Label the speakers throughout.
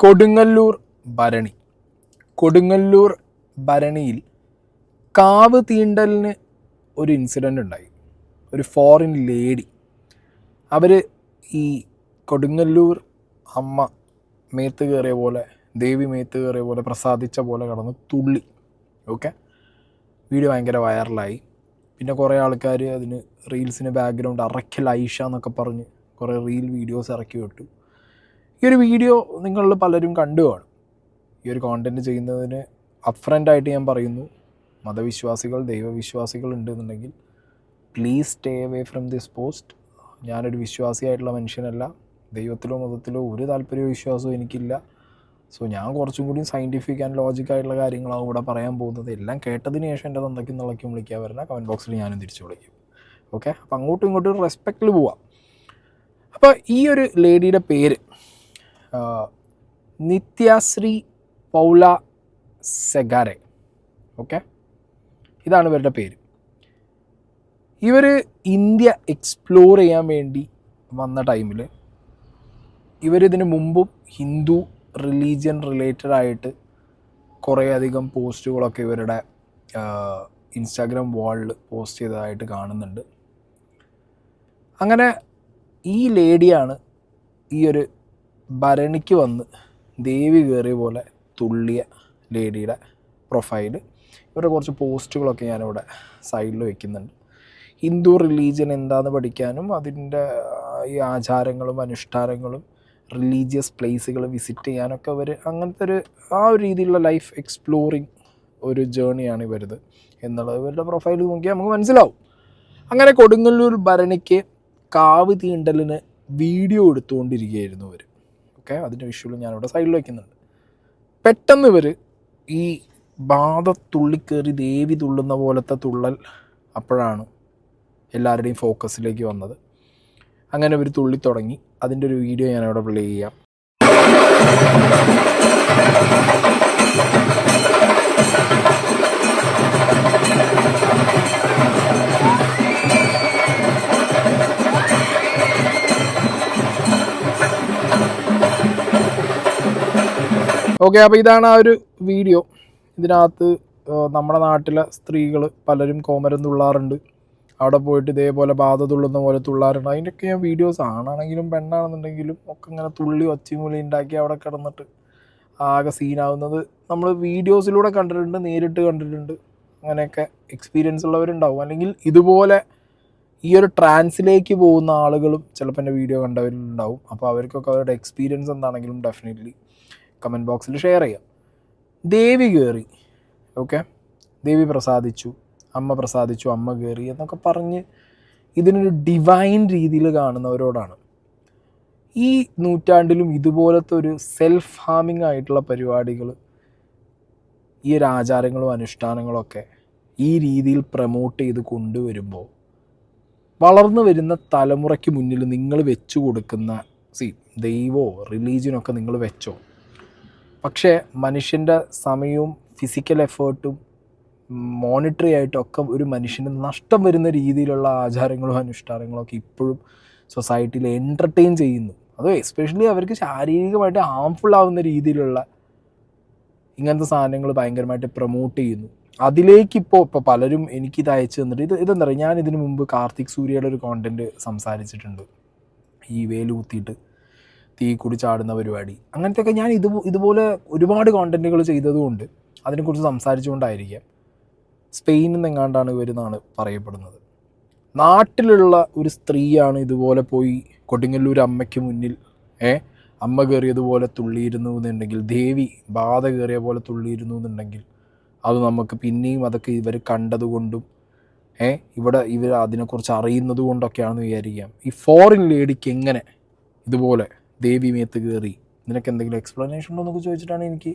Speaker 1: കൊടുങ്ങല്ലൂർ ഭരണി. കൊടുങ്ങല്ലൂർ ഭരണിയിൽ കാവ് തീണ്ടലിന് ഒരു ഇൻസിഡൻ്റ് ഉണ്ടായി. ഒരു ഫോറിൻ ലേഡി, അവർ ഈ കൊടുങ്ങല്ലൂർ അമ്മ മേത്ത് കയറിയ പോലെ, ദേവി മേത്ത് കയറിയ പോലെ, പ്രസാദിച്ച പോലെ കടന്ന് തുള്ളി. ഓക്കെ, വീഡിയോ ഭയങ്കര വൈറലായി. പിന്നെ കുറേ ആൾക്കാർ അതിന് റീൽസിന് ബാക്ക്ഗ്രൗണ്ട് അറക്കൽ ഐഷ എന്നൊക്കെ പറഞ്ഞ് കുറേ റീൽ വീഡിയോസ് ഇറക്കി വിട്ടു. ഈ ഒരു വീഡിയോ നിങ്ങളിൽ പലരും കണ്ടു കാണും. ഈ ഒരു കോണ്ടൻറ്റ് ചെയ്യുന്നതിന് അപ്ഫ്രണ്ടായിട്ട് ഞാൻ പറയുന്നു, മതവിശ്വാസികൾ, ദൈവവിശ്വാസികൾ ഉണ്ടെന്നുണ്ടെങ്കിൽ please stay away from this post. ഞാനൊരു വിശ്വാസിയായിട്ടുള്ള മനുഷ്യനല്ല, ദൈവത്തിലോ മതത്തിലോ ഒരു താല്പര്യവും വിശ്വാസവും എനിക്കില്ല. സോ ഞാൻ കുറച്ചും കൂടി സയൻറ്റിഫിക് ആൻഡ് ലോജിക്കായിട്ടുള്ള കാര്യങ്ങളാണ് ഇവിടെ പറയാൻ പോകുന്നത്. എല്ലാം കേട്ടതിന് ശേഷം എൻ്റെ തന്തയ്ക്കും നിളയ്ക്കും വിളിക്കാൻ വരുന്ന കമൻറ്റ് ബോക്സിൽ ഞാനും തിരിച്ചു വിളിക്കും. ഓക്കെ, അപ്പോൾ അങ്ങോട്ടും ഇങ്ങോട്ടും റെസ്പെക്റ്റിൽ പോവാം. അപ്പോൾ ഈ ഒരു ലേഡിയുടെ പേര് നിത്യശ്രീ പൗല സെഗാരെ. ഓക്കെ, ഇതാണ് ഇവരുടെ പേര്. ഇവർ ഇന്ത്യ എക്സ്പ്ലോർ ചെയ്യാൻ വേണ്ടി വന്ന ടൈമിൽ ഇവരിതിന് മുമ്പും ഹിന്ദു റിലീജിയൻ റിലേറ്റഡ് ആയിട്ട് കുറേയധികം പോസ്റ്റുകളൊക്കെ ഇവരുടെ ഇൻസ്റ്റാഗ്രാം വാളിൽ പോസ്റ്റ് ചെയ്തതായിട്ട് കാണുന്നുണ്ട്. അങ്ങനെ ഈ ലേഡിയാണ് ഈ ഒരു ഭരണിക്ക് വന്ന് ദേവി കയറിയ പോലെ തുള്ളിയ ലേഡിയുടെ പ്രൊഫൈല്. ഇവരുടെ കുറച്ച് പോസ്റ്റുകളൊക്കെ ഞാനിവിടെ സൈഡിൽ വയ്ക്കുന്നുണ്ട്. ഹിന്ദു റിലീജിയൻ എന്താണെന്ന് പഠിക്കാനും അതിൻ്റെ ഈ ആചാരങ്ങളും അനുഷ്ഠാനങ്ങളും റിലീജിയസ് പ്ലേസുകൾ വിസിറ്റ് ചെയ്യാനൊക്കെ അവർ അങ്ങനത്തെ ഒരു ഒരു രീതിയിലുള്ള ലൈഫ് എക്സ്പ്ലോറിങ് ഒരു ജേണിയാണ് ഇവരുത് എന്നുള്ളത് ഇവരുടെ പ്രൊഫൈൽ നോക്കിയാൽ നമുക്ക് മനസ്സിലാവും. അങ്ങനെ കൊടുങ്ങല്ലൂർ ഭരണിക്ക് കാവ് തീണ്ടലിന് വീഡിയോ എടുത്തുകൊണ്ടിരിക്കുകയായിരുന്നു ഇവർ. ഓക്കെ, അതിൻ്റെ വിഷ്വൽ ഞാനിവിടെ സൈഡിൽ വയ്ക്കുന്നുണ്ട്. പെട്ടെന്ന് ഇവർ ഈ ബാധ തുള്ളിക്കയറി ദേവി തുള്ളുന്ന പോലത്തെ തുള്ളൽ അപ്പോഴാണ് എല്ലാവരുടെയും ഫോക്കസിലേക്ക് വന്നത്. അങ്ങനെ ഇവർ തുള്ളി തുടങ്ങി. അതിൻ്റെ ഒരു വീഡിയോ ഞാനവിടെ പ്ലേ ചെയ്യാം. ഓക്കെ, അപ്പോൾ ഇതാണ് ആ ഒരു വീഡിയോ. ഇതിനകത്ത് നമ്മുടെ നാട്ടിലെ സ്ത്രീകൾ പലരും കോമരം തുള്ളാറുണ്ട്. അവിടെ പോയിട്ട് ഇതേപോലെ ബാധ തുള്ളുന്ന പോലെ തുള്ളാറുണ്ട്. അതിൻ്റെയൊക്കെ ഞാൻ വീഡിയോസ് ആണാണെങ്കിലും പെണ്ണാണെന്നുണ്ടെങ്കിലും ഒക്കെ ഇങ്ങനെ തുള്ളി ഒച്ചമൂലി ഉണ്ടാക്കി അവിടെ കിടന്നിട്ട് ആകെ സീനാവുന്നത് നമ്മൾ വീഡിയോസിലൂടെ കണ്ടിട്ടുണ്ട്, നേരിട്ട് കണ്ടിട്ടുണ്ട്. അങ്ങനെയൊക്കെ എക്സ്പീരിയൻസ് ഉള്ളവരുണ്ടാവും. അല്ലെങ്കിൽ ഇതുപോലെ ഈ ഒരു ട്രാൻസിലേക്ക് പോകുന്ന ആളുകളും ചിലപ്പോൾ എൻ്റെ വീഡിയോ കണ്ടവരുണ്ടാവും. അപ്പോൾ അവർക്കൊക്കെ അവരുടെ എക്സ്പീരിയൻസ് എന്താണെങ്കിലും ഡെഫിനറ്റ്ലി കമൻറ്റ് ബോക്സിൽ ഷെയർ ചെയ്യാം. ദേവി കയറി, ഓക്കെ, ദേവി പ്രസാദിച്ചു, അമ്മ പ്രസാദിച്ചു, അമ്മ കയറി എന്നൊക്കെ പറഞ്ഞ് ഇതിനൊരു ഡിവൈൻ രീതിയിൽ കാണുന്നവരോടാണ്. ഈ നൂറ്റാണ്ടിലും ഇതുപോലത്തെ ഒരു സെൽഫ് ഹാമിങ് ആയിട്ടുള്ള പരിപാടികൾ, ഈ ഒരു ആചാരങ്ങളും അനുഷ്ഠാനങ്ങളൊക്കെ ഈ രീതിയിൽ പ്രൊമോട്ട് ചെയ്ത് കൊണ്ടുവരുമ്പോൾ വളർന്നു വരുന്ന തലമുറയ്ക്ക് മുന്നിൽ നിങ്ങൾ വെച്ചു കൊടുക്കുന്ന ദൈവമോ റിലീജിയനൊക്കെ നിങ്ങൾ വെച്ചോ, പക്ഷേ മനുഷ്യൻ്റെ സമയവും ഫിസിക്കൽ എഫേർട്ടും മോണിറ്ററി ആയിട്ടൊക്കെ ഒരു മനുഷ്യന് നഷ്ടം വരുന്ന രീതിയിലുള്ള ആചാരങ്ങളും അനുഷ്ഠാനങ്ങളും ഒക്കെ ഇപ്പോഴും സൊസൈറ്റിയിൽ എൻ്റർടൈൻ ചെയ്യുന്നു. അത് എസ്പെഷ്യലി അവർക്ക് ശാരീരികമായിട്ട് ഹാംഫുൾ ആവുന്ന രീതിയിലുള്ള ഇങ്ങനത്തെ സാധനങ്ങൾ ഭയങ്കരമായിട്ട് പ്രൊമോട്ട് ചെയ്യുന്നു. അതിലേക്കിപ്പോൾ പലരും എനിക്കിത് അയച്ചു തന്നിട്ട് ഇതെന്താ പറയുക, ഞാൻ ഇതിനു മുമ്പ് കാർത്തിക് സൂര്യയുടെ ഒരു കോണ്ടൻറ്റ് സംസാരിച്ചിട്ടുണ്ട്, ഈ വേല് കുത്തിയിട്ട് തീ കൂടി ചാടുന്ന പരിപാടി. അങ്ങനത്തെയൊക്കെ ഞാൻ ഇതുപോലെ ഒരുപാട് കോണ്ടൻറ്റുകൾ ചെയ്തതുകൊണ്ട് അതിനെക്കുറിച്ച് സംസാരിച്ചുകൊണ്ടായിരിക്കാം. സ്പെയിനിൽ നിന്നെങ്ങാണ്ടാണ് ഇവരെന്നാണ് പറയപ്പെടുന്നത്. നാട്ടിലുള്ള ഒരു സ്ത്രീയാണ് ഇതുപോലെ പോയി കൊടുങ്ങല്ലൂർ അമ്മയ്ക്ക് മുന്നിൽ അമ്മ കയറിയതുപോലെ തുള്ളിയിരുന്നു എന്നുണ്ടെങ്കിൽ, ദേവി ബാധ കയറിയ പോലെ തുള്ളിയിരുന്നു എന്നുണ്ടെങ്കിൽ, അത് നമുക്ക് പിന്നെയും അതൊക്കെ ഇവർ കണ്ടതുകൊണ്ടും ഇവർ അതിനെക്കുറിച്ച് അറിയുന്നത് കൊണ്ടൊക്കെയാണെന്ന് വിചാരിക്കാം. ഈ ഫോറിൻ ലേഡിക്ക് എങ്ങനെ ഇതുപോലെ ദേവി മേത്ത് കയറി, ഇതിനൊക്കെ എന്തെങ്കിലും എക്സ്പ്ലനേഷൻ ഉണ്ടോ എന്നൊക്കെ ചോദിച്ചിട്ടാണ് എനിക്ക്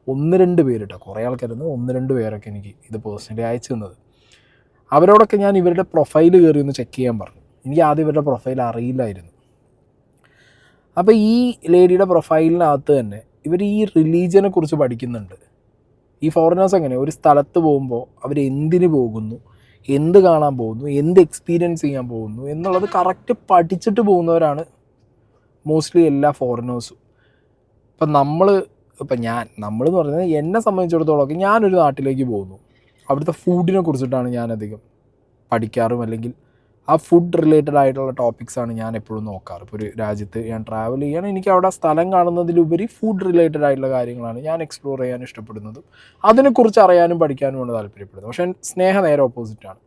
Speaker 1: 1-2 പേര് കേട്ടോ, കുറേ ആൾക്കാരുണ്ട്, 1-2 പേരൊക്കെ എനിക്ക് ഇത് പേഴ്സണലി അയച്ചു തന്നത്. അവരോടൊക്കെ ഞാൻ ഇവരുടെ പ്രൊഫൈൽ കയറി ഒന്ന് ചെക്ക് ചെയ്യാൻ പറഞ്ഞു. എനിക്ക് ആദ്യം ഇവരുടെ പ്രൊഫൈൽ അറിയില്ലായിരുന്നു. അപ്പോൾ ഈ ലേഡിയുടെ പ്രൊഫൈലിനകത്ത് തന്നെ ഇവർ ഈ റിലീജിയനെ കുറിച്ച് പഠിക്കുന്നുണ്ട്. ഈ ഫോറിനേഴ്സ് എങ്ങനെ ഒരു സ്ഥലത്ത് പോകുമ്പോൾ അവർ എന്തിന് പോകുന്നു, എന്ത് കാണാൻ പോകുന്നു, എന്ത് എക്സ്പീരിയൻസ് ചെയ്യാൻ പോകുന്നു എന്നുള്ളത് കറക്റ്റ് പഠിച്ചിട്ട് പോകുന്നവരാണ് മോസ്റ്റ്ലി എല്ലാ ഫോറിനേഴ്സും. ഇപ്പം നമ്മളെന്ന് പറയുന്നത് എന്നെ സംബന്ധിച്ചിടത്തോളം ഞാനൊരു നാട്ടിലേക്ക് പോകുന്നു, അവിടുത്തെ ഫുഡിനെ കുറിച്ചിട്ടാണ് ഞാനധികം പഠിക്കാറും, അല്ലെങ്കിൽ ആ ഫുഡ് റിലേറ്റഡ് ആയിട്ടുള്ള ടോപ്പിക്സാണ് ഞാൻ എപ്പോഴും നോക്കാറ്. ഇപ്പോൾ ഒരു രാജ്യത്ത് ഞാൻ ട്രാവൽ ചെയ്യുകയാണ്, എനിക്ക് അവിടെ സ്ഥലം കാണുന്നതിലുപരി ഫുഡ് റിലേറ്റഡ് ആയിട്ടുള്ള കാര്യങ്ങളാണ് ഞാൻ എക്സ്പ്ലോർ ചെയ്യാൻ ഇഷ്ടപ്പെടുന്നതും അതിനെക്കുറിച്ച് അറിയാനും പഠിക്കാനുമാണ് താല്പര്യപ്പെടുന്നത്. പക്ഷേ സ്നേഹ നേരെ ഓപ്പോസിറ്റാണ്.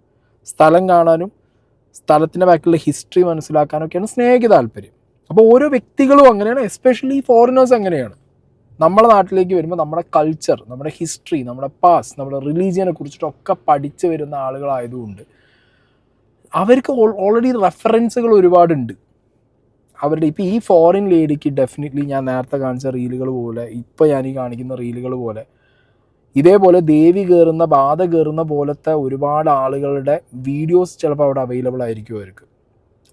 Speaker 1: സ്ഥലം കാണാനും സ്ഥലത്തിൻ്റെ ബാക്കിലുള്ള ഹിസ്റ്ററി മനസ്സിലാക്കാനൊക്കെയാണ് സ്നേഹയ്ക്ക് താല്പര്യം. അപ്പോൾ ഓരോ വ്യക്തികളും അങ്ങനെയാണ്, എസ്പെഷ്യലി ഫോറിനേഴ്സ് അങ്ങനെയാണ്. നമ്മുടെ നാട്ടിലേക്ക് വരുമ്പോൾ നമ്മുടെ കൾച്ചർ, നമ്മുടെ ഹിസ്റ്ററി, നമ്മുടെ പാസ്റ്റ്, നമ്മുടെ റിലീജിയനെ കുറിച്ചിട്ടൊക്കെ പഠിച്ചു വരുന്ന ആളുകളായതുകൊണ്ട് അവർക്ക് ഓൾറെഡി റെഫറൻസുകൾ ഒരുപാടുണ്ട് അവരുടെ. ഇപ്പോൾ ഈ ഫോറിൻ ലേഡിക്ക് ഡെഫിനറ്റ്ലി ഞാൻ നേരത്തെ കാണിച്ച റീലുകൾ പോലെ, ഇപ്പോൾ ഞാൻ ഈ കാണിക്കുന്ന റീലുകൾ പോലെ ഇതേപോലെ ദേവി കയറുന്ന, ബാധ കയറുന്ന പോലത്തെ ഒരുപാട് ആളുകളുടെ വീഡിയോസ് ചിലപ്പോൾ അവിടെ അവൈലബിൾ ആയിരിക്കും അവർക്ക്.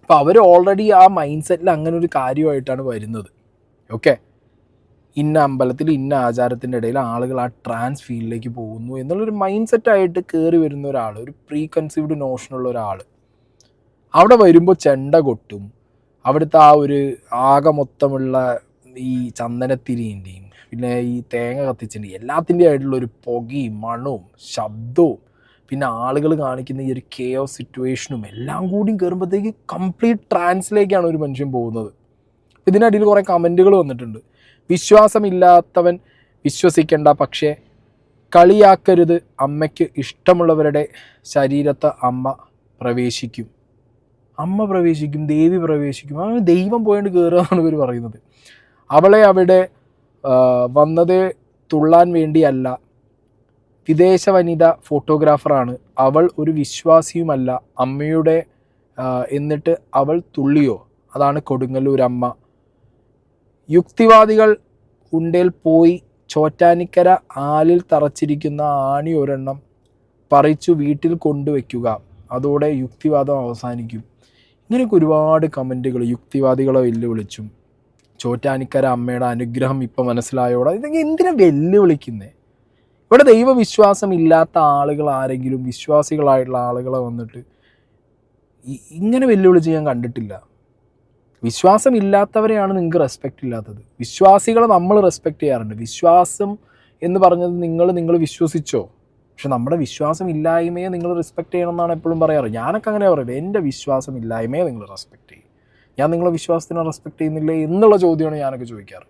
Speaker 1: അപ്പോൾ അവർ ഓൾറെഡി ആ മൈൻഡ് സെറ്റിൽ അങ്ങനെ ഒരു കാര്യമായിട്ടാണ് വരുന്നത്. ഓക്കെ, ഇന്ന അമ്പലത്തിൽ ഇന്ന ആചാരത്തിൻ്റെ ഇടയിൽ ആളുകൾ ആ ട്രാൻസ് ഫീൽഡിലേക്ക് പോകുന്നു എന്നുള്ളൊരു മൈൻഡ് സെറ്റായിട്ട് കയറി വരുന്ന ഒരാൾ, ഒരു പ്രീ കൺസീവ്ഡ് നോഷനുള്ള ഒരാൾ അവിടെ വരുമ്പോൾ ചെണ്ട കൊട്ടും. അവിടുത്തെ ആ ഒരു ആകെ മൊത്തമുള്ള ഈ ചന്ദനത്തിരിൻ്റെയും പിന്നെ ഈ തേങ്ങ കത്തിച്ചിൻ്റെ എല്ലാത്തിൻ്റെയും ആയിട്ടുള്ളൊരു പുകയും മണവും ശബ്ദവും പിന്നെ ആളുകൾ കാണിക്കുന്ന ഈ ഒരു കെയോസ് സിറ്റുവേഷനും എല്ലാം കൂടിയും കയറുമ്പോഴത്തേക്ക് കംപ്ലീറ്റ് ട്രാൻസിലേക്കാണ് ഒരു മനുഷ്യൻ പോകുന്നത്. ഇതിനിടയിൽ കുറേ കമൻറ്റുകൾ വന്നിട്ടുണ്ട്. വിശ്വാസമില്ലാത്തവൻ വിശ്വസിക്കേണ്ട, പക്ഷേ കളിയാക്കരുത്, അമ്മയ്ക്ക് ഇഷ്ടമുള്ളവരുടെ ശരീരത്തെ അമ്മ പ്രവേശിക്കും, ദേവി പ്രവേശിക്കും. അങ്ങനെ ദൈവം പോയിട്ട് കയറുക എന്നാണ് ഇവർ പറയുന്നത്. അവളെ അവിടെ വന്നത് തുള്ളാൻ വേണ്ടിയല്ല, വിദേശ വനിത ഫോട്ടോഗ്രാഫറാണ്, അവൾ ഒരു വിശ്വാസിയുമല്ല, അമ്മയുടെ എന്നിട്ട് അവൾ തുള്ളിയോ, അതാണ് കൊടുങ്ങല്ലൂർ അമ്മ. യുക്തിവാദികൾ ഉണ്ടേൽ പോയി ചോറ്റാനിക്കര ആലിൽ തറച്ചിരിക്കുന്ന ആണി ഒരെണ്ണം പറിച്ചു വീട്ടിൽ കൊണ്ടുവയ്ക്കുക, അതോടെ യുക്തിവാദം അവസാനിക്കും. ഇങ്ങനെയൊക്കെ ഒരുപാട് കമൻറ്റുകൾ യുക്തിവാദികളെ വെല്ലുവിളിച്ചും ചോറ്റാനിക്കര അമ്മയുടെ അനുഗ്രഹം ഇപ്പം മനസ്സിലായോടെ ഇതൊക്കെ എന്തിനാ വെല്ലുവിളിക്കുന്നത്? ഇവിടെ ദൈവവിശ്വാസം ഇല്ലാത്ത ആളുകൾ ആരെങ്കിലും വിശ്വാസികളായിട്ടുള്ള ആളുകളെ വന്നിട്ട് ഇങ്ങനെ വെല്ലുവിളിച്ച് ഞാൻ കണ്ടിട്ടില്ല. വിശ്വാസം ഇല്ലാത്തവരെയാണ് നിങ്ങൾക്ക് റെസ്പെക്റ്റ് ഇല്ലാത്തത്. വിശ്വാസികളെ നമ്മൾ റെസ്പെക്റ്റ് ചെയ്യാറുണ്ട്. വിശ്വാസം എന്ന് പറഞ്ഞത് നിങ്ങൾ വിശ്വസിച്ചോ, പക്ഷെ നമ്മുടെ വിശ്വാസം ഇല്ലായ്മയെ നിങ്ങൾ റെസ്പെക്റ്റ് ചെയ്യണം എന്നാണ് എപ്പോഴും പറയാറ്. ഞാനൊക്കെ അങ്ങനെ പറയുന്നത്, എൻ്റെ വിശ്വാസം ഇല്ലായ്മയെ നിങ്ങൾ റെസ്പെക്റ്റ് ചെയ്യും, ഞാൻ നിങ്ങളെ വിശ്വാസത്തിനെ റെസ്പെക്റ്റ് ചെയ്യുന്നില്ലേ എന്നുള്ള ചോദ്യമാണ് ഞാനൊക്കെ ചോദിക്കാറ്.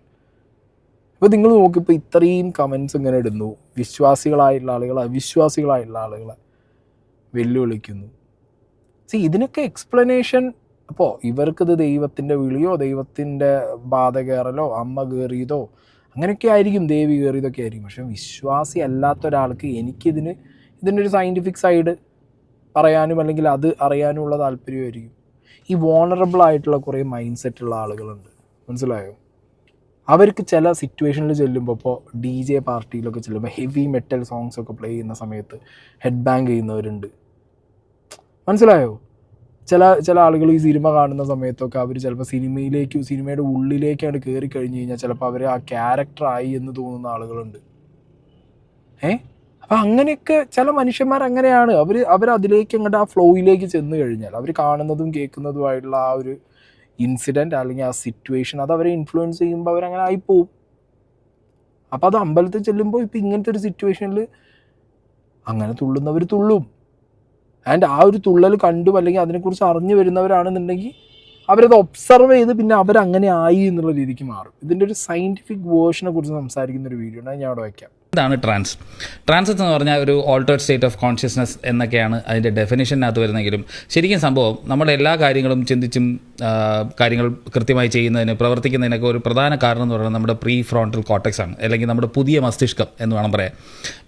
Speaker 1: ഇപ്പോൾ നിങ്ങൾ നോക്കിപ്പോൾ ഇത്രയും കമൻസ് ഇങ്ങനെ ഇടുന്നു, വിശ്വാസികളായിട്ടുള്ള ആളുകൾ അവിശ്വാസികളായിട്ടുള്ള ആളുകളെ വെല്ലുവിളിക്കുന്നു. ഇതിനൊക്കെ എക്സ്പ്ലനേഷൻ, അപ്പോൾ ഇവർക്കിത് ദൈവത്തിൻ്റെ വിളിയോ ദൈവത്തിൻ്റെ ബാധ കയറലോ അമ്മ കയറിയതോ അങ്ങനെയൊക്കെ ആയിരിക്കും, ദേവി കയറിയതൊക്കെ ആയിരിക്കും. പക്ഷേ വിശ്വാസി അല്ലാത്ത ഒരാൾക്ക് ഇതിൻ്റെ ഒരു സയൻറ്റിഫിക് സൈഡ് പറയാനും അല്ലെങ്കിൽ അത് അറിയാനുമുള്ള താല്പര്യമായിരിക്കും. ഈ വോണറബിൾ ആയിട്ടുള്ള കുറേ മൈൻഡ് സെറ്റുള്ള ആളുകളുണ്ട്, മനസ്സിലായോ? അവർക്ക് ചില സിറ്റുവേഷനിൽ ചെല്ലുമ്പോൾ, ഇപ്പോൾ DJ പാർട്ടിയിലൊക്കെ ചെല്ലുമ്പോൾ ഹെവി മെറ്റൽ സോങ്സൊക്കെ പ്ലേ ചെയ്യുന്ന സമയത്ത് ഹെഡ് ബാങ്ക് ചെയ്യുന്നവരുണ്ട്, മനസ്സിലായോ? ചില ആളുകൾ ഈ സിനിമ കാണുന്ന സമയത്തൊക്കെ അവർ ചിലപ്പോൾ സിനിമയുടെ ഉള്ളിലേക്കാണ് കയറി കഴിഞ്ഞ് കഴിഞ്ഞാൽ ചിലപ്പോൾ അവർ ആ ക്യാരക്ടറായി എന്ന് തോന്നുന്ന ആളുകളുണ്ട്. അപ്പം അങ്ങനെയൊക്കെ ചില മനുഷ്യന്മാർ അങ്ങനെയാണ്. അവർ അതിലേക്ക് അങ്ങോട്ട് ആ ഫ്ലോയിലേക്ക് ചെന്ന് കഴിഞ്ഞാൽ അവർ കാണുന്നതും കേൾക്കുന്നതുമായിട്ടുള്ള ആ ഒരു ഇൻസിഡൻറ്റ് അല്ലെങ്കിൽ ആ സിറ്റുവേഷൻ അത് അവരെ ഇൻഫ്ലുവൻസ് ചെയ്യുമ്പോൾ അവരങ്ങനെ ആയിപ്പോവും. അപ്പോൾ അത് അമ്പലത്തിൽ ചെല്ലുമ്പോൾ ഇപ്പോൾ ഇങ്ങനത്തെ ഒരു സിറ്റുവേഷനിൽ അങ്ങനെ തുള്ളുന്നവർ തുള്ളും. ആൻഡ് ആ ഒരു തുള്ളൽ കണ്ടു അല്ലെങ്കിൽ അതിനെക്കുറിച്ച് അറിഞ്ഞു വരുന്നവരാണെന്നുണ്ടെങ്കിൽ അവരത് ഒബ്സർവ് ചെയ്ത് പിന്നെ അവരങ്ങനെ ആയി എന്നുള്ള രീതിക്ക് മാറും. ഇതിൻ്റെ ഒരു സയൻറ്റിഫിക് വേർഷനെ കുറിച്ച് സംസാരിക്കുന്ന ഒരു വീഡിയോ ഉണ്ട്, ഞാൻ അവിടെ വയ്ക്കാം.
Speaker 2: ഇതാണ് ട്രാൻസ് എന്ന് പറഞ്ഞാൽ ഒരു ഓൾട്ടേർഡ് സ്റ്റേറ്റ് ഓഫ് കോൺഷ്യസ്നസ് എന്നൊക്കെയാണ് അതിൻ്റെ ഡെഫിനേഷനകത്ത് വരുന്നെങ്കിലും ശരിക്കും സംഭവം നമ്മുടെ എല്ലാ കാര്യങ്ങളും ചിന്തിച്ചും കാര്യങ്ങൾ കൃത്യമായി ചെയ്യുന്നതിന് പ്രവർത്തിക്കുന്നതിനൊക്കെ ഒരു പ്രധാന കാരണം എന്ന് പറയുന്നത് നമ്മുടെ പ്രീ ഫ്രോണ്ടൽ കോർട്ടെക്സ് ആണ്, അല്ലെങ്കിൽ നമ്മുടെ പുതിയ മസ്തിഷ്കം എന്ന് വേണം പറയാം.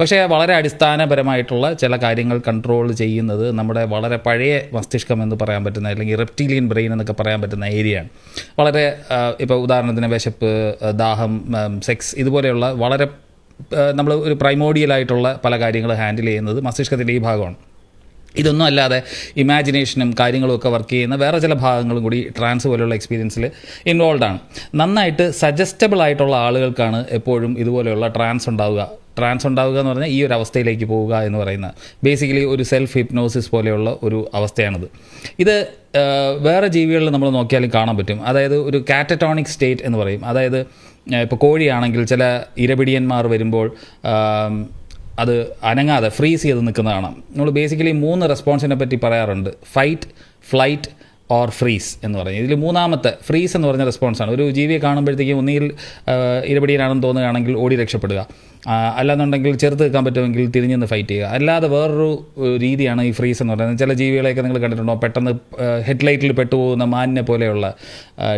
Speaker 2: പക്ഷേ വളരെ അടിസ്ഥാനപരമായിട്ടുള്ള ചില കാര്യങ്ങൾ കൺട്രോൾ ചെയ്യുന്നത് നമ്മുടെ വളരെ പഴയ മസ്തിഷ്കം എന്ന് പറയാൻ പറ്റുന്ന അല്ലെങ്കിൽ റെപ്റ്റീലിയൻ ബ്രെയിൻ എന്നൊക്കെ പറയാൻ പറ്റുന്ന ഏരിയയാണ്. വളരെ ഇപ്പോൾ ഉദാഹരണത്തിന് വിശപ്പ്, ദാഹം, സെക്സ് ഇതുപോലെയുള്ള വളരെ നമ്മൾ ഒരു പ്രൈമോഡിയലായിട്ടുള്ള പല കാര്യങ്ങൾ ഹാൻഡിൽ ചെയ്യുന്നത് മസ്തിഷ്കത്തിൻ്റെ ഈ ഭാഗമാണ്. ഇതൊന്നും അല്ലാതെ ഇമാജിനേഷനും കാര്യങ്ങളും ഒക്കെ വർക്ക് ചെയ്യുന്ന വേറെ ചില ഭാഗങ്ങളും കൂടി ട്രാൻസ് പോലെയുള്ള എക്സ്പീരിയൻസിൽ ഇൻവോൾവ് ആണ്. നന്നായിട്ട് സജസ്റ്റബിൾ ആയിട്ടുള്ള ആളുകൾക്കാണ് എപ്പോഴും ഇതുപോലെയുള്ള ട്രാൻസ് ഉണ്ടാവുക എന്ന് പറഞ്ഞാൽ ഈ ഒരു അവസ്ഥയിലേക്ക് പോവുക എന്ന് പറയുന്ന ബേസിക്കലി ഒരു സെൽഫ് ഹിപ്നോസിസ് പോലെയുള്ള ഒരു അവസ്ഥയാണിത്. ഇത് വേറെ ജീവികളിൽ നമ്മൾ നോക്കിയാലും കാണാൻ പറ്റും. അതായത് ഒരു കാറ്ററ്റോണിക് സ്റ്റേറ്റ് എന്ന് പറയും. അതായത് ഇപ്പോൾ കോഴിയാണെങ്കിൽ ചില ഇരപിടിയന്മാർ വരുമ്പോൾ അത് അനങ്ങാതെ ഫ്രീസ് ചെയ്ത് നിൽക്കുന്നത് കാണാം. നമ്മൾ ബേസിക്കലി 3 റെസ്പോൺസിനെ പറ്റി പറയാറുണ്ട്: ഫൈറ്റ്, ഫ്ലൈറ്റ് ഓർ ഫ്രീസ് എന്ന് പറയും. ഇതിൽ മൂന്നാമത്തെ ഫ്രീസ് എന്ന് പറഞ്ഞ റെസ്പോൺസാണ്. ഒരു ജീവിയെ കാണുമ്പോഴത്തേക്കും ഒന്നുകിൽ ഇരപിടിയനാണെന്ന് തോന്നുകയാണെങ്കിൽ ഓടി രക്ഷപ്പെടുക, അല്ലാന്നുണ്ടെങ്കിൽ ചെറുത്ത് നിൽക്കാൻ പറ്റുമെങ്കിൽ തിരിഞ്ഞെന്ന് ഫൈറ്റ് ചെയ്യുക. അല്ലാതെ വേറൊരു രീതിയാണ് ഈ ഫ്രീസ് എന്ന് പറയുന്നത്. ചില ജീവികളെയൊക്കെ നിങ്ങൾ കണ്ടിട്ടുണ്ടോ, പെട്ടെന്ന് ഹെഡ്ലൈറ്റിൽ പെട്ടുപോകുന്ന മാനിനെ പോലെയുള്ള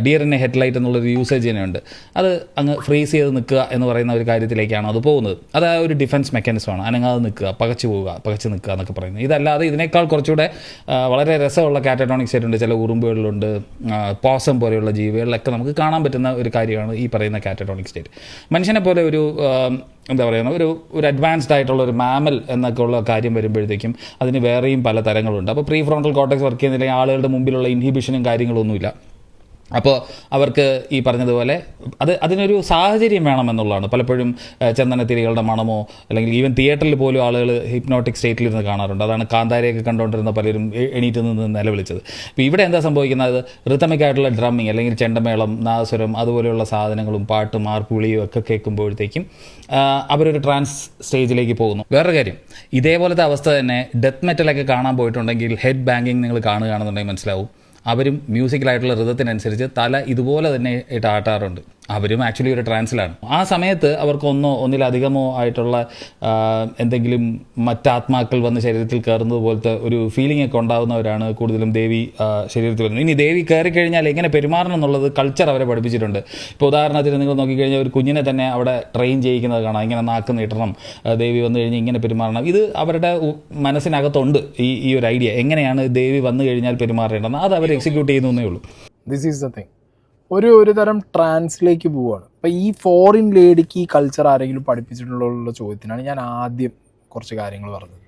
Speaker 2: ഡിയറിനെ ഹെഡ്ലൈറ്റ് എന്നുള്ളൊരു യൂസേജ് തന്നെയുണ്ട്. അത് അങ്ങ് ഫ്രീസ് ചെയ്ത് നിൽക്കുക എന്ന് പറയുന്ന ഒരു കാര്യത്തിലേക്കാണ് അത് പോകുന്നത്. അത് ആ ഒരു ഡിഫൻസ് മെക്കാനിസമാണ്. അനങ്ങാതെ നിൽക്കുക, പകച്ചു നിൽക്കുക എന്നൊക്കെ പറയുന്നത്. ഇതല്ലാതെ ഇതിനേക്കാൾ കുറച്ചുകൂടെ വളരെ രസമുള്ള കാറ്ററ്റോണിക് സ്റ്റേറ്റ് ഉണ്ട്. ചില ഉറുമ്പുകളിലുണ്ട്, പോസം പോലെയുള്ള ജീവികളിലൊക്കെ നമുക്ക് കാണാൻ പറ്റുന്ന ഒരു കാര്യമാണ് ഈ പറയുന്ന കാറ്ററ്റോണിക് സ്റ്റേറ്റ്. മനുഷ്യനെ പോലെ ഒരു എന്താ പറയുക, ഒരു അഡ്വാൻസ്ഡ് ആയിട്ടുള്ള ഒരു മാമൽ എന്നൊക്കെ ഉള്ള കാര്യം വരുമ്പോഴത്തേക്കും അതിന് വേറെയും പല തരങ്ങളുണ്ട്. അപ്പോൾ പ്രീ ഫ്രോണ്ടൽ കോർട്ടെക്സ് വർക്ക് ചെയ്യുന്നില്ലെങ്കിൽ ആളുകളുടെ മുമ്പിലുള്ള ഇൻഹിബിഷനും കാര്യങ്ങളൊന്നുമില്ല. അപ്പോൾ അവർക്ക് ഈ പറഞ്ഞതുപോലെ അതിനൊരു സാഹചര്യം വേണമെന്നുള്ളതാണ്. പലപ്പോഴും ചന്ദനത്തിരികളുടെ മണമോ അല്ലെങ്കിൽ ഈവൻ തിയേറ്ററിൽ പോലും ആളുകൾ ഹിപ്നോട്ടിക് സ്റ്റേറ്റിലിരുന്ന് കാണാറുണ്ട്. അതാണ് കാന്താരയൊക്കെ കണ്ടുകൊണ്ടിരുന്ന പലരും എണീറ്റ് നിന്ന് നിലവിളിച്ചത്. ഇപ്പോൾ ഇവിടെ എന്താ സംഭവിക്കുന്നത്, റിതമിക്കായിട്ടുള്ള ഡ്രമ്മിങ് അല്ലെങ്കിൽ ചെണ്ടമേളം, നാദസ്വരം അതുപോലെയുള്ള സാധനങ്ങളും പാട്ടും ആർപ്പുളിയും ഒക്കെ കേൾക്കുമ്പോഴത്തേക്കും അവരൊരു ട്രാൻസ് സ്റ്റേജിലേക്ക് പോകുന്നു. വേറൊരു കാര്യം, ഇതേപോലത്തെ അവസ്ഥ തന്നെ ഡെത്ത് മെറ്റലൊക്കെ കാണാൻ പോയിട്ടുണ്ടെങ്കിൽ ഹെഡ് ബാങ്കിങ് നിങ്ങൾ കാണുകയാണെന്നുണ്ടെങ്കിൽ മനസ്സിലാവും. അവരും മ്യൂസിക്കലായിട്ടുള്ള ഋതത്തിനനുസരിച്ച് തല ഇതുപോലെ തന്നെ ഇട്ട് ആട്ടാറുണ്ട്. അവരും ആക്ച്വലി ഒരു ട്രാൻസിലാണ്. ആ സമയത്ത് അവർക്ക് ഒന്നിലധികമോ ആയിട്ടുള്ള എന്തെങ്കിലും മറ്റാത്മാക്കൾ വന്ന് ശരീരത്തിൽ കയറുന്നത് പോലത്തെ ഒരു ഫീലിംഗ് ഒക്കെ ഉണ്ടാകുന്നവരാണ് കൂടുതലും ദേവി ശരീരത്തിൽ വരുന്നത്. ഇനി ദേവി കയറിക്കഴിഞ്ഞാൽ എങ്ങനെ പെരുമാറണം എന്നുള്ളത് കൾച്ചർ അവരെ പഠിപ്പിച്ചിട്ടുണ്ട്. ഇപ്പോൾ ഉദാഹരണത്തിന് നിങ്ങൾ നോക്കിക്കഴിഞ്ഞാൽ ഒരു കുഞ്ഞിനെ തന്നെ അവിടെ ട്രെയിൻ ചെയ്യിക്കുന്നത് കാണാം. ഇങ്ങനെ നാക്ക് നീട്ടണം, ദേവി വന്നു കഴിഞ്ഞാൽ ഇങ്ങനെ പെരുമാറണം. ഇത് അവരുടെ മനസ്സിനകത്തുണ്ട് ഈ ഒരു ഐഡിയ, എങ്ങനെയാണ് ദേവി വന്നു കഴിഞ്ഞാൽ പെരുമാറേണ്ടത്. അത് അവർ എക്സിക്യൂട്ട് ചെയ്യുന്നേ ഉള്ളൂ.
Speaker 1: This is the thing. ഒരു തരം ട്രാൻസിലേക്ക് പോവുകയാണ്. അപ്പോൾ ഈ ഫോറിൻ ലേഡിക്ക് ഈ കൾച്ചർ ആരെങ്കിലും പഠിപ്പിച്ചിട്ടുള്ള ചോദ്യത്തിനാണ് ഞാൻ ആദ്യം കുറച്ച് കാര്യങ്ങൾ പറഞ്ഞത്.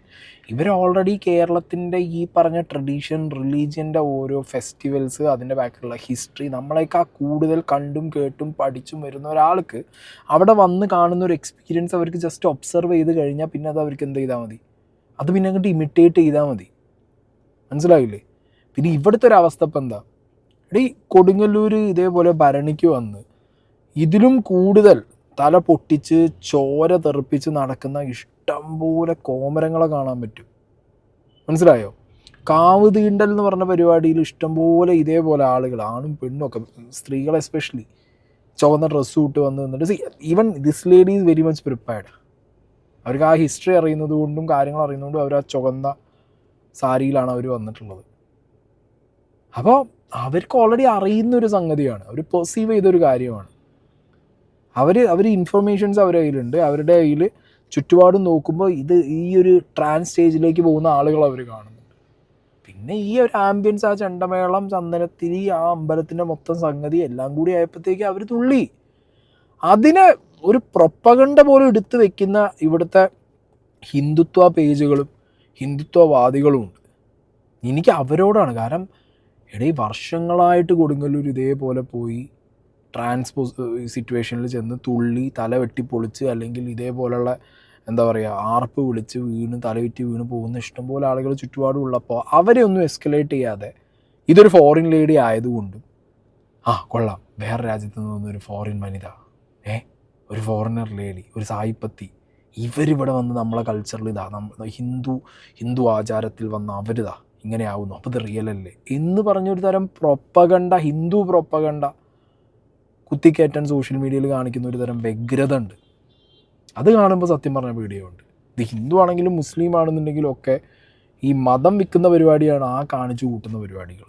Speaker 1: ഇവർ ഓൾറെഡി കേരളത്തിൻ്റെ ഈ പറഞ്ഞ ട്രഡീഷൻ, റിലീജിയൻ്റെ ഓരോ ഫെസ്റ്റിവൽസ്, അതിൻ്റെ ബാക്കിലുള്ള ഹിസ്റ്ററി നമ്മളേക്കാൾ കൂടുതൽ കണ്ടും കേട്ടും പഠിച്ചും വരുന്ന ഒരാൾക്ക് അവിടെ വന്ന് കാണുന്ന ഒരു എക്സ്പീരിയൻസ് അവർക്ക് ജസ്റ്റ് ഒബ്സർവ് ചെയ്ത് കഴിഞ്ഞാൽ പിന്നെ അത് അവർക്ക് എന്ത് ചെയ്താൽ മതി, അത് പിന്നെ അങ്ങോട്ട് ഇമിറ്റേറ്റ് ചെയ്താൽ മതി. മനസ്സിലായില്ലേ? പിന്നെ ഇവിടുത്തെ ഒരു അവസ്ഥ ഇപ്പം എന്താ, കൊടുങ്ങല്ലൂർ ഇതേപോലെ ഭരണിക്ക് വന്ന് ഇതിലും കൂടുതൽ തല പൊട്ടിച്ച് ചോര തെറിപ്പിച്ച് നടക്കുന്ന ഇഷ്ടംപോലെ കോമരങ്ങളെ കാണാൻ പറ്റും. മനസ്സിലായോ? കാവ് തീണ്ടൽ എന്ന് പറഞ്ഞ പരിപാടിയിൽ ഇഷ്ടംപോലെ ഇതേപോലെ ആളുകൾ, ആണും പെണ്ണും ഒക്കെ, സ്ത്രീകൾ എസ്പെഷ്യലി ചുവന്ന ഡ്രസ്സ് ഇട്ട് വന്ന് നിന്നിട്ട്, even this lady is very much prepared. അവർക്ക് ആ ഹിസ്റ്ററി അറിയുന്നത് കൊണ്ടും കാര്യങ്ങൾ അറിയുന്നതുകൊണ്ടും അവർ ആ ചുവന്ന സാരിയിലാണ് അവർ വന്നിട്ടുള്ളത്. അപ്പോൾ അവർക്ക് ഓൾറെഡി അറിയുന്നൊരു സംഗതിയാണ്, അവർ പെർസീവ് ചെയ്തൊരു കാര്യമാണ്. അവർ ഇൻഫർമേഷൻസ് അവരുടെ കയ്യിലുണ്ട്. അവരുടെ കയ്യിൽ ചുറ്റുപാടും നോക്കുമ്പോൾ ഈ ഒരു ട്രാൻസ് സ്റ്റേജിലേക്ക് പോകുന്ന ആളുകൾ അവർ കാണുന്നുണ്ട്. പിന്നെ ഈ ഒരു ആംബിയൻസ്, ആ ചെണ്ടമേളം, ചന്ദനത്തിരി, ആ അമ്പലത്തിൻ്റെ മൊത്തം സംഗതി എല്ലാം കൂടി ആയപ്പോഴത്തേക്ക് അവർ തുള്ളി. അതിനെ ഒരു പ്രൊപ്പഗണ്ട പോലും എടുത്ത് വെക്കുന്ന ഇവിടുത്തെ ഹിന്ദുത്വ പേജുകളും ഹിന്ദുത്വവാദികളും ഉണ്ട്. എനിക്ക് അവരോടാണ്. കാരണം വർഷങ്ങളായിട്ട് കൊടുങ്ങല്ലൂർ ഇതേപോലെ പോയി സിറ്റുവേഷനിൽ ചെന്ന് തുള്ളി തല വെട്ടിപ്പൊളിച്ച്, അല്ലെങ്കിൽ ഇതേപോലുള്ള എന്താ പറയുക, ആർപ്പ് വിളിച്ച് വീണ് തലവിറ്റി വീണ് പോകുന്ന ഇഷ്ടംപോലെ ആളുകൾ ചുറ്റുപാടും ഉള്ളപ്പോൾ അവരെ ഒന്നും എസ്കലേറ്റ് ചെയ്യാതെ, ഇതൊരു ഫോറിൻ ലേഡി ആയതുകൊണ്ടും കൊള്ളാം, വേറെ രാജ്യത്ത് നിന്ന് വന്നൊരു ഫോറിൻ വനിത, ഒരു ഫോറിനർ ലേഡി, ഒരു സായിപ്പത്തി, ഇവരിവിടെ വന്ന് നമ്മളെ കൾച്ചറിൽ ഹിന്ദു ആചാരത്തിൽ വന്ന അവരിതാ ഇങ്ങനെ ആവുന്നു, അപ്പോൾ ഇത് റിയൽ അല്ലേ എന്ന് പറഞ്ഞൊരു തരം പ്രൊപ്പഗണ്ട, ഹിന്ദു പ്രൊപ്പഗണ്ട കുത്തിക്കയറ്റാൻ സോഷ്യൽ മീഡിയയിൽ കാണിക്കുന്ന ഒരു തരം വ്യഗ്രത ഉണ്ട്. അത് കാണുമ്പോൾ സത്യം പറഞ്ഞ പേടിയുണ്ട്. ഇത് ഹിന്ദു ആണെങ്കിലും മുസ്ലിം ആണെന്നുണ്ടെങ്കിലും ഒക്കെ ഈ മതം വിൽക്കുന്ന പരിപാടിയാണ് ആ കാണിച്ചു കൂട്ടുന്ന പരിപാടികൾ.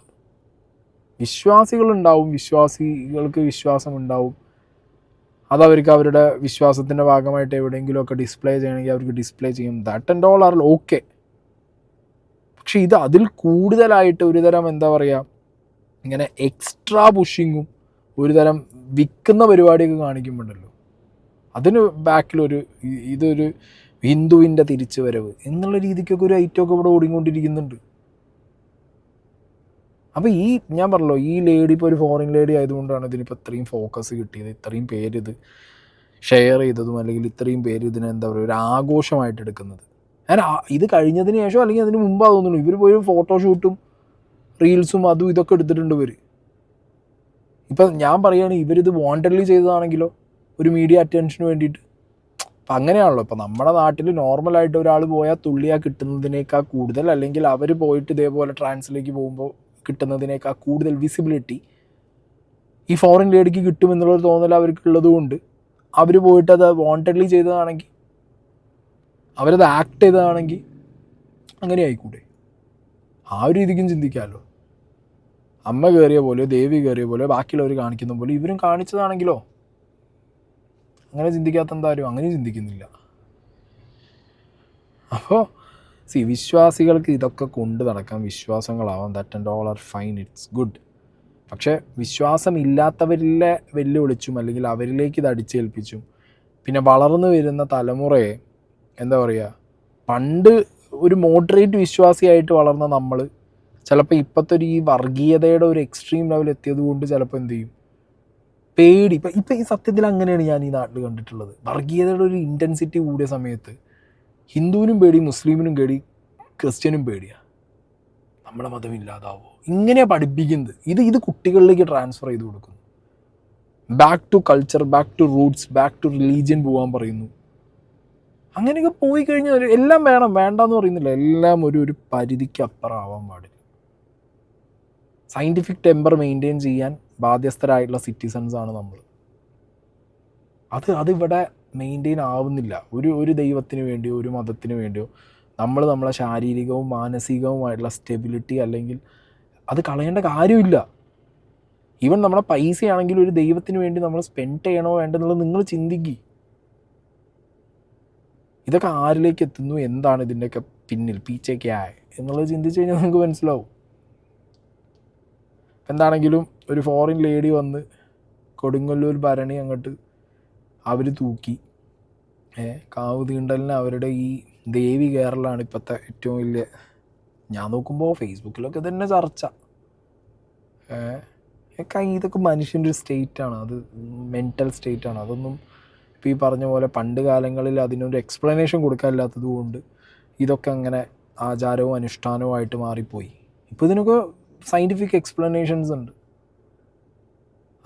Speaker 1: വിശ്വാസികളുണ്ടാവും, വിശ്വാസികൾക്ക് വിശ്വാസം ഉണ്ടാവും, അതവർക്ക് അവരുടെ വിശ്വാസത്തിൻ്റെ ഭാഗമായിട്ട് എവിടെയെങ്കിലുമൊക്കെ ഡിസ്പ്ലേ ചെയ്യണമെങ്കിൽ അവർക്ക് ഡിസ്പ്ലേ ചെയ്യും. That and all R okay. പക്ഷെ ഇത് അതിൽ കൂടുതലായിട്ട് ഒരു തരം എന്താ പറയുക, ഇങ്ങനെ എക്സ്ട്രാ പുഷിങ്ങും ഒരു തരം വിൽക്കുന്ന പരിപാടിയൊക്കെ കാണിക്കുമ്പോണ്ടല്ലോ, അതിന് ഇതൊരു ഹിന്ദുവിൻ്റെ തിരിച്ചു വരവ് എന്നുള്ള രീതിക്കൊക്കെ ഒരു ഐറ്റമൊക്കെ ഇവിടെ ഓടിക്കൊണ്ടിരിക്കുന്നുണ്ട്. അപ്പോൾ ഞാൻ പറഞ്ഞല്ലോ, ഈ ലേഡി ഇപ്പോൾ ഒരു ഫോറിൻ ലേഡി ആയതുകൊണ്ടാണ് ഇതിനിപ്പോൾ ഇത്രയും ഫോക്കസ് കിട്ടിയത്, ഇത്രയും പേര് ഇത് ഷെയർ ചെയ്തതും, അല്ലെങ്കിൽ ഇത്രയും പേര് ഇതിനെ എന്താ പറയുക ഒരു ആഘോഷമായിട്ട് എടുക്കുന്നത്. ഇത് കഴിഞ്ഞതിന് ശേഷം അല്ലെങ്കിൽ അതിന് മുമ്പാ തോന്നുന്നു ഇവർ പോയി ഫോട്ടോഷൂട്ടും റീൽസും അതും ഇതൊക്കെ എടുത്തിട്ടുണ്ട് ഇവർ. ഇപ്പം ഞാൻ പറയുകയാണ്, ഇവരിത് വാണ്ടഡ്ലി ചെയ്തതാണെങ്കിലോ, ഒരു മീഡിയ അറ്റൻഷന് വേണ്ടിയിട്ട്. അപ്പം അങ്ങനെയാണല്ലോ. ഇപ്പം നമ്മുടെ നാട്ടിൽ നോർമലായിട്ട് ഒരാൾ പോയാൽ തുള്ളിയാൽ കിട്ടുന്നതിനേക്കാൾ കൂടുതൽ, അല്ലെങ്കിൽ അവർ പോയിട്ട് ഇതേപോലെ ട്രാൻസിലേക്ക് പോകുമ്പോൾ കിട്ടുന്നതിനേക്കാൾ കൂടുതൽ വിസിബിലിറ്റി ഈ ഫോറിൻ ലേഡിക്ക് കിട്ടുമെന്നുള്ളൊരു തോന്നൽ അവർക്കുള്ളത് കൊണ്ട് അവർ പോയിട്ട് അത് വാണ്ടഡ്ലി ചെയ്തതാണെങ്കിൽ, അവരത് ആക്ട് ചെയ്തതാണെങ്കിൽ അങ്ങനെ ആയിക്കൂടെ? ആ ഒരു രീതിക്കും ചിന്തിക്കാമല്ലോ. അമ്മ കയറിയ പോലെയോ ദേവി കയറിയ പോലെയോ ബാക്കിയുള്ളവർ കാണിക്കുന്ന പോലെ ഇവരും കാണിച്ചതാണെങ്കിലോ? അങ്ങനെ ചിന്തിക്കാത്ത എന്തായാലും അങ്ങനെ ചിന്തിക്കുന്നില്ല. അപ്പോൾ വിശ്വാസികൾക്ക് ഇതൊക്കെ കൊണ്ട് നടക്കാം, വിശ്വാസങ്ങളാവാം, that and all are fine, it's good. പക്ഷേ വിശ്വാസമില്ലാത്തവരിലെ വെല്ലുവിളിച്ചും അല്ലെങ്കിൽ അവരിലേക്ക് ഇത് അടിച്ചേൽപ്പിച്ചും പിന്നെ വളർന്നു വരുന്ന തലമുറയെ എന്താ പറയുക, പണ്ട് ഒരു മോഡറേറ്റ് വിശ്വാസിയായിട്ട് വളർന്ന നമ്മൾ ചിലപ്പോൾ ഇപ്പോഴത്തെ ഒരു ഈ വർഗീയതയുടെ ഒരു എക്സ്ട്രീം ലെവൽ എത്തിയത് കൊണ്ട് ചിലപ്പോൾ എന്ത് ചെയ്യും, പേടി. ഇപ്പം ഈ സത്യത്തിൽ അങ്ങനെയാണ് ഞാൻ ഈ നാട്ടിൽ കണ്ടിട്ടുള്ളത്. വർഗീയതയുടെ ഒരു ഇൻറ്റൻസിറ്റി കൂടിയ സമയത്ത് ഹിന്ദുവിനും പേടി, മുസ്ലിമിനും പേടി, ക്രിസ്ത്യനും പേടിയാണ്. നമ്മുടെ മതം ഇല്ലാതാവോ, ഇങ്ങനെയാണ് പഠിപ്പിക്കുന്നത്. ഇത് കുട്ടികളിലേക്ക് ട്രാൻസ്ഫർ ചെയ്ത് കൊടുക്കുന്നു. Back to culture, back to roots, back to religion പോകാൻ പറയുന്നു. അങ്ങനെയൊക്കെ പോയി കഴിഞ്ഞാൽ എല്ലാം വേണം, വേണ്ടെന്ന് പറയുന്നില്ല, എല്ലാം ഒരു പരിധിക്ക് അപ്പുറം ആവാൻ പാടില്ല. സയൻറ്റിഫിക് ടെമ്പർ മെയിൻറ്റെയിൻ ചെയ്യാൻ ബാധ്യസ്ഥരായിട്ടുള്ള സിറ്റിസൺസാണ് നമ്മൾ. അതിവിടെ മെയിൻറ്റെയിൻ ആവുന്നില്ല. ഒരു ദൈവത്തിന് വേണ്ടിയോ ഒരു മതത്തിന് വേണ്ടിയോ നമ്മളെ ശാരീരികവും മാനസികവുമായിട്ടുള്ള സ്റ്റെബിലിറ്റി അല്ലെങ്കിൽ അത് കളയേണ്ട കാര്യമില്ല. ഈവൻ നമ്മുടെ പൈസയാണെങ്കിൽ ഒരു ദൈവത്തിന് വേണ്ടി നമ്മൾ സ്പെൻഡ് ചെയ്യണോ വേണ്ടെന്നുള്ളത് നിങ്ങൾ ചിന്തിക്കുക. ഇതൊക്കെ ആരിലേക്ക് എത്തുന്നു, എന്താണ് ഇതിൻ്റെയൊക്കെ പിന്നിൽ പീച്ചയ്ക്കായ എന്നുള്ളത് ചിന്തിച്ച് കഴിഞ്ഞാൽ നമുക്ക് മനസ്സിലാവും. എന്താണെങ്കിലും ഒരു ഫോറിൻ ലേഡി വന്ന് കൊടുങ്ങല്ലൂർ ഭരണി അങ്ങോട്ട് അവർ തൂക്കി, കാവ് തീണ്ടലിന് അവരുടെ ഈ ദേവി കേരളമാണ് ഇപ്പോഴത്തെ ഏറ്റവും വലിയ. ഞാൻ നോക്കുമ്പോൾ ഫേസ്ബുക്കിലൊക്കെ തന്നെ ചർച്ച. ഇതൊക്കെ മനുഷ്യൻ്റെ ഒരു സ്റ്റേറ്റാണ്, അത് മെൻ്റൽ സ്റ്റേറ്റാണ്. അതൊന്നും ഇപ്പോൾ ഈ പറഞ്ഞ പോലെ പണ്ട് കാലങ്ങളിൽ അതിനൊരു എക്സ്പ്ലനേഷൻ കൊടുക്കാനില്ലാത്തത് കൊണ്ട് ഇതൊക്കെ അങ്ങനെ ആചാരവും അനുഷ്ഠാനവും ആയിട്ട് മാറിപ്പോയി. ഇപ്പോൾ ഇതിനൊക്കെ സയൻറ്റിഫിക് എക്സ്പ്ലനേഷൻസ് ഉണ്ട്.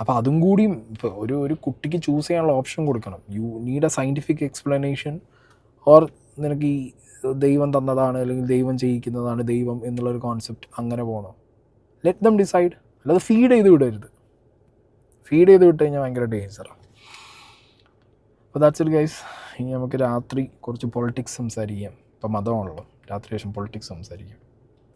Speaker 1: അപ്പോൾ അതും കൂടി ഇപ്പോൾ ഒരു കുട്ടിക്ക് ചൂസ് ചെയ്യാനുള്ള ഓപ്ഷൻ കൊടുക്കണം. You need A scientific explanation, or നിനക്ക് ഈ ദൈവം തന്നതാണ് അല്ലെങ്കിൽ ദൈവം ചെയ്യിക്കുന്നതാണ് ദൈവം എന്നുള്ളൊരു കോൺസെപ്റ്റ് അങ്ങനെ പോകണം. Let them decide. അല്ലാതെ ഫീഡ് ചെയ്ത് വിടരുത്. ഫീഡ് ചെയ്ത് വിട്ട് കഴിഞ്ഞാൽ ഭയങ്കര ഡേഞ്ചറാണ്. അപ്പോൾ ദാറ്റ്സ് ഇറ്റ് ഗൈസ്. ഇനി നമുക്ക് രാത്രി കുറച്ച് പൊളിറ്റിക്സ് സംസാരിക്കാം. ഇപ്പോൾ മതമാണല്ലോ, രാത്രി ശേഷം പൊളിറ്റിക്സ് സംസാരിക്കാം.